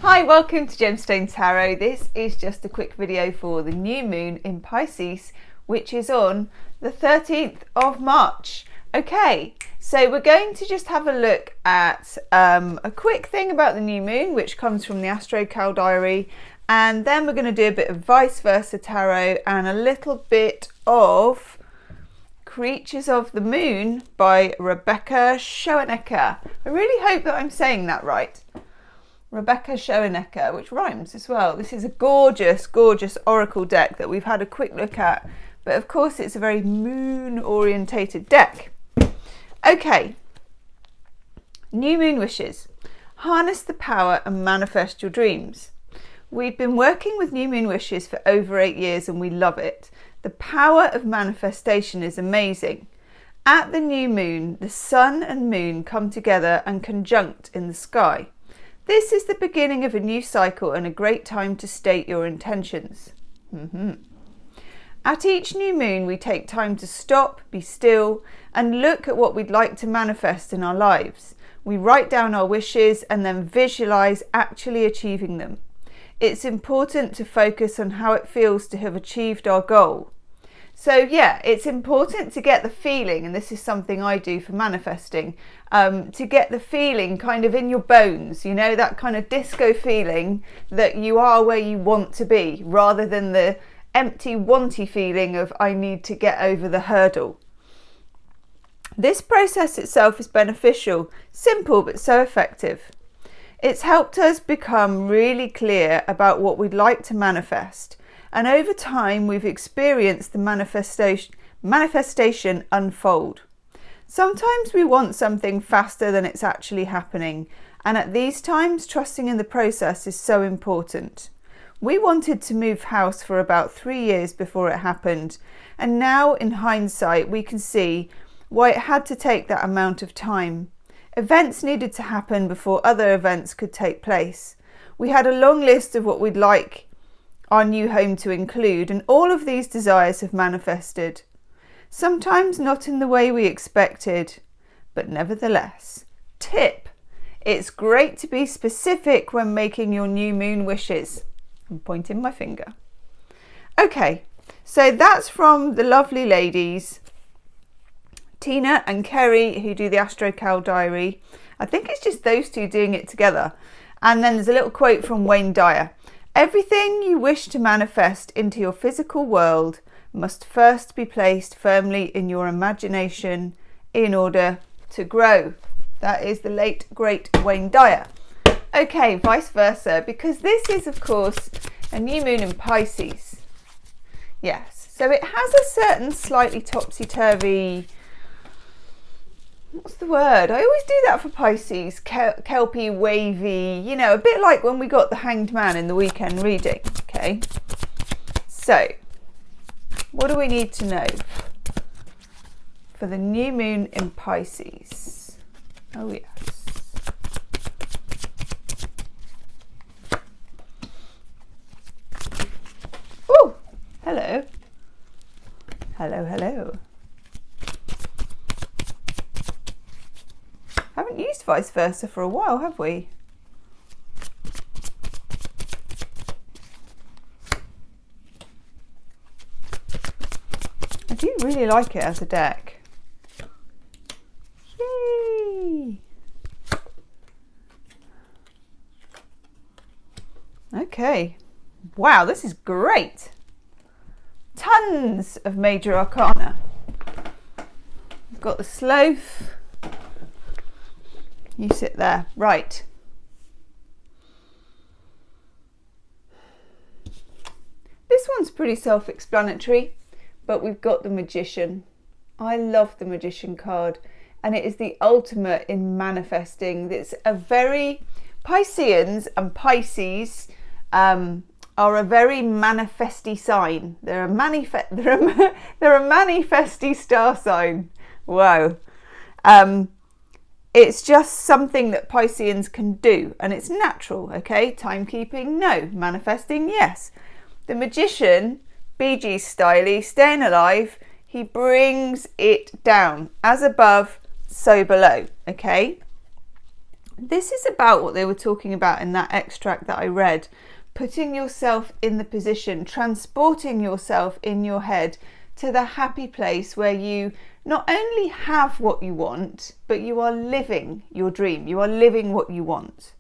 Hi, welcome to Gemstone Tarot. This is just a quick video for the new moon in Pisces, which is on the 13th of March. Okay, so we're going to just have a look at a quick thing about the new moon, which comes from the astrological diary, and then we're going to do a bit of vice versa tarot and a little bit of Creatures of the Moon by Rebecca Schoenecker. I really hope that I'm saying that right. Rebecca Schoenecker, which rhymes as well. This is a gorgeous, gorgeous oracle deck that we've had a quick look at, but of course it's a very moon orientated deck. Okay, new moon wishes. Harness the power and manifest your dreams. We've been working with new moon wishes for over 8 years and we love it. The power of manifestation is amazing. At the new moon, the sun and moon come together and conjunct in the sky. This is the beginning of a new cycle and a great time to state your intentions. At each new moon, we take time to stop, be still, and look at what we'd like to manifest in our lives. We write down our wishes and then visualize actually achieving them. It's important to focus on how it feels to have achieved our goal. So yeah, it's important to get the feeling, and this is something I do for manifesting, to get the feeling kind of in your bones, you know, that kind of disco feeling that you are where you want to be, rather than the empty wanty feeling of I need to get over the hurdle. This process itself is beneficial, simple but so effective. It's helped us become really clear about what we'd like to manifest. And over time, we've experienced the manifestation unfold. Sometimes we want something faster than it's actually happening. And at these times, trusting in the process is so important. We wanted to move house for about 3 years before it happened. And now, in hindsight, we can see why it had to take that amount of time. Events needed to happen before other events could take place. We had a long list of what we'd like our new home to include, and all of these desires have manifested. Sometimes not in the way we expected, but nevertheless. Tip: it's great to be specific when making your new moon wishes. I'm pointing my finger. Okay, so that's from the lovely ladies Tina and Kerry, who do the astrological diary. I think it's just those two doing it together. And then there's a little quote from Wayne Dyer. Everything you wish to manifest into your physical world must first be placed firmly in your imagination in order to grow. That is the late, great Wayne Dyer. Okay, vice versa, because this is, of course, a new moon in Pisces. Yes, so it has a certain slightly topsy-turvy, what's the word? I always do that for Pisces. Kelpy, wavy, you know, a bit like when we got the Hanged Man in the weekend reading. Okay, so what do we need to know for the new moon in Pisces? Oh yes. Oh, hello. Hello, hello. Haven't used vice versa for a while, have we? I do really like it as a deck. Yay! Okay. Wow, this is great. Tons of major arcana. We've got the Sloth. You sit there. Right. This one's pretty self-explanatory, but we've got the Magician. I love the Magician card, and it is the ultimate in manifesting. It's a very Pisceans and Pisces are a very manifesty sign. They're a manifesty star sign. Wow. It's just something that Pisceans can do, and it's natural, okay? Timekeeping, no. Manifesting, yes. The Magician, Bee Gees styley, staying alive, he brings it down. As above, so below, okay? This is about what they were talking about in that extract that I read. Putting yourself in the position, transporting yourself in your head to the happy place where you not only have what you want, but you are living your dream. You are living what you want.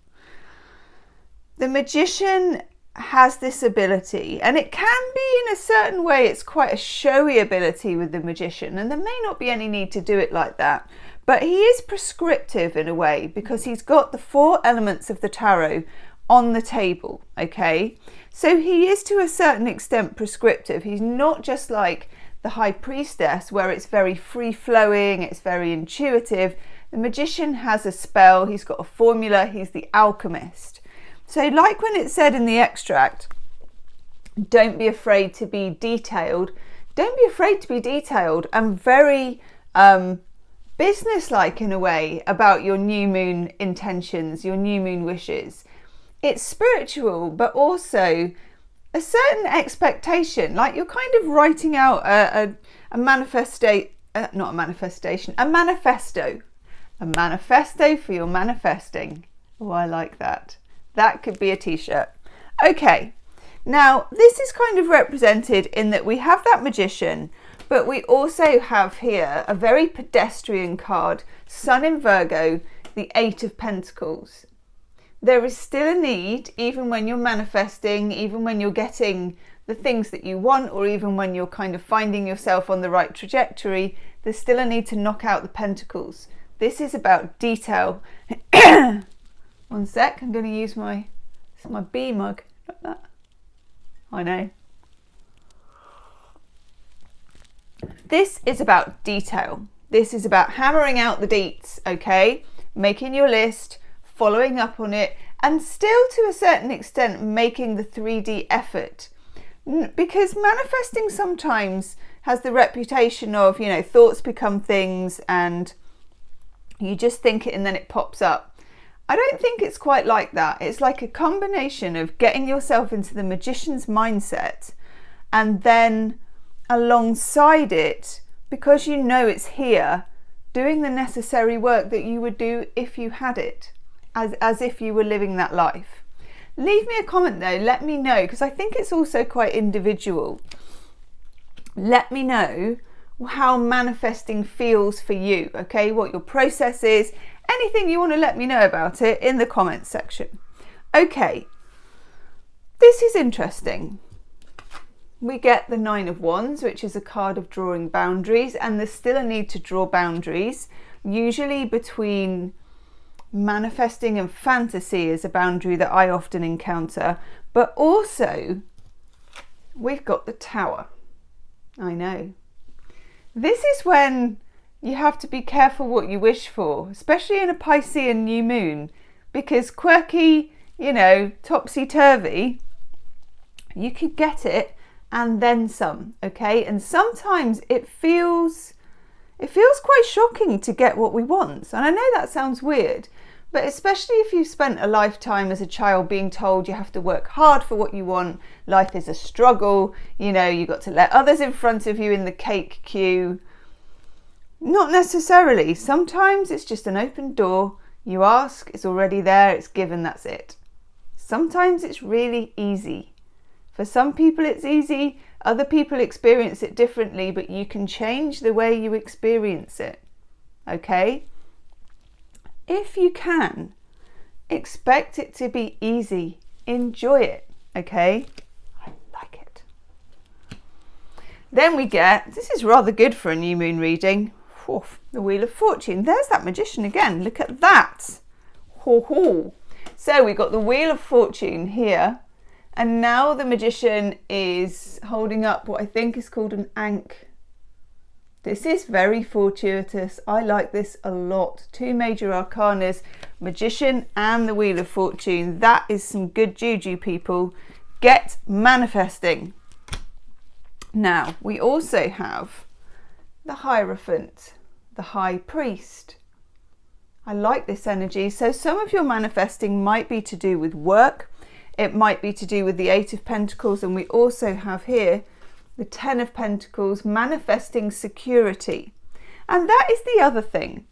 The Magician has this ability, and it can be in a certain way, it's quite a showy ability with the Magician, and there may not be any need to do it like that, but he is prescriptive in a way because he's got the 4 elements of the tarot on the table, okay? So he is to a certain extent prescriptive. He's not just like the High Priestess where it's very free-flowing, it's very intuitive. The Magician has a spell, he's got a formula, he's the alchemist. So like when it said in the extract, don't be afraid to be detailed. Don't be afraid to be detailed and very businesslike in a way about your new moon intentions, your new moon wishes. It's spiritual, but also a certain expectation, like you're kind of writing out a manifesto for your manifesting. Oh, I like that. That could be a t-shirt. Okay, now this is kind of represented in that we have that Magician, but we also have here a very pedestrian card, Sun in Virgo, the 8 of Pentacles. There is still a need, even when you're manifesting, even when you're getting the things that you want, or even when you're kind of finding yourself on the right trajectory, there's still a need to knock out the Pentacles. This is about detail. One sec, I'm going to use my bee mug. Like that. I know. This is about detail. This is about hammering out the deets, okay? Making your list, following up on it, and still to a certain extent making the 3D effort. Because manifesting sometimes has the reputation of, you know, thoughts become things and you just think it and then it pops up. I don't think it's quite like that. It's like a combination of getting yourself into the Magician's mindset and then alongside it, because you know it's here, doing the necessary work that you would do if you had it, as if you were living that life. Leave me a comment though, let me know, because I think it's also quite individual. Let me know how manifesting feels for you, okay? What your process is, anything you want to let me know about it in the comments section. Okay, this is interesting. We get the 9 of Wands, which is a card of drawing boundaries, and there's still a need to draw boundaries. Usually between manifesting and fantasy is a boundary that I often encounter, but also we've got the Tower. I know. This is when you have to be careful what you wish for, especially in a Piscean new moon, because quirky, you know, topsy-turvy, you could get it and then some, okay? And sometimes it feels quite shocking to get what we want. And I know that sounds weird, but especially if you've spent a lifetime as a child being told you have to work hard for what you want, life is a struggle, you know, you got to let others in front of you in the cake queue. Not necessarily. Sometimes it's just an open door. You ask, it's already there, it's given, that's it. Sometimes it's really easy. For some people it's easy, other people experience it differently, but you can change the way you experience it, okay? If you can, expect it to be easy. Enjoy it, okay? I like it. Then we get, this is rather good for a new moon reading, the Wheel of Fortune. There's that Magician again, look at that. Ho ho. So we've got the Wheel of Fortune here, and now the Magician is holding up what I think is called an ankh. This is very fortuitous. I like this a lot. 2 major arcanas, Magician and the Wheel of Fortune. That is some good juju, people. Get manifesting. Now, we also have the Hierophant, the High Priest. I like this energy. So some of your manifesting might be to do with work. It might be to do with the 8 of Pentacles. And we also have here the 10 of Pentacles, manifesting security. And that is the other thing.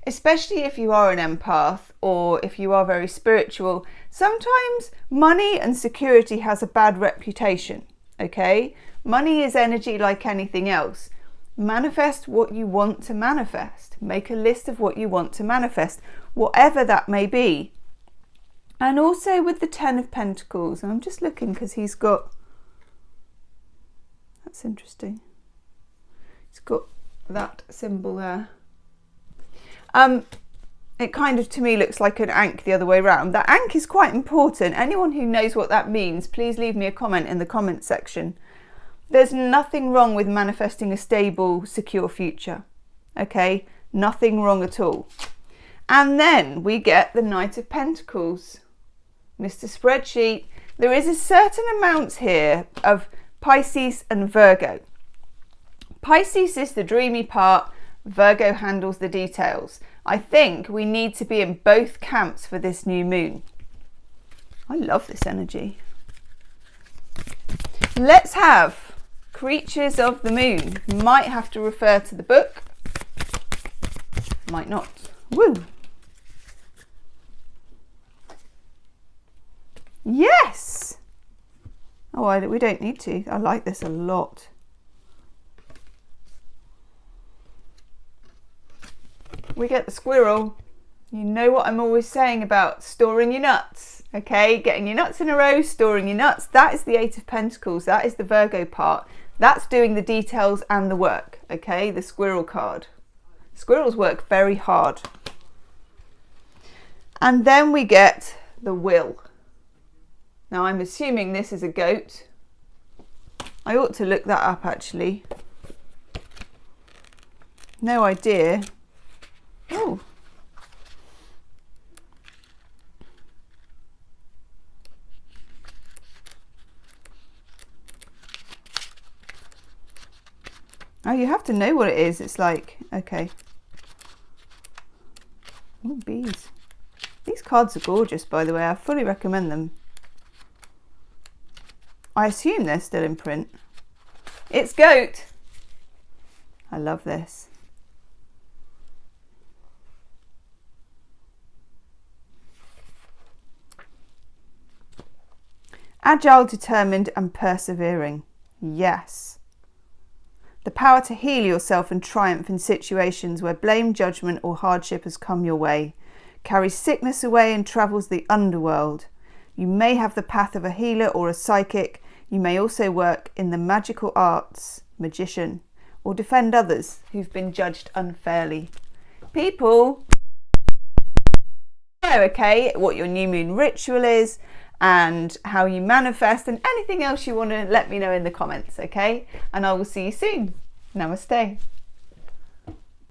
especially if you are an empath or if you are very spiritual, sometimes money and security has a bad reputation, okay? Money is energy like anything else. Manifest what you want to manifest. Make a list of what you want to manifest, whatever that may be. And also with the Ten of Pentacles, and I'm just looking because he's got, that's interesting. He's got that symbol there. It kind of to me looks like an ankh the other way around. That ankh is quite important. Anyone who knows what that means, please leave me a comment in the comment section. There's nothing wrong with manifesting a stable, secure future. Okay, nothing wrong at all. And then we get the Knight of Pentacles. Mr. Spreadsheet. There is a certain amount here of Pisces and Virgo. Pisces is the dreamy part. Virgo handles the details. I think we need to be in both camps for this new moon. I love this energy. Let's have Creatures of the Moon. Might have to refer to the book. Might not. Woo! Yes! Oh, we don't need to. I like this a lot. We get the squirrel. You know what I'm always saying about storing your nuts, okay? Getting your nuts in a row, storing your nuts. That is the Eight of Pentacles. That is the Virgo part. That's doing the details and the work, okay? The squirrel card. Squirrels work very hard. And then we get the will. Now I'm assuming this is a goat. I ought to look that up actually. No idea. Oh. Oh, you have to know what it is. It's like, okay. Oh, bees. These cards are gorgeous, by the way. I fully recommend them. I assume they're still in print. It's goat. I love this. Agile, determined and persevering. Yes. The power to heal yourself and triumph in situations where blame, judgment or hardship has come your way. Carries sickness away and travels the underworld. You may have the path of a healer or a psychic. You may also work in the magical arts, magician, or defend others who've been judged unfairly. People know, okay, what your new moon ritual is and how you manifest and anything else you want to let me know in the comments, okay? And I will see you soon. Namaste.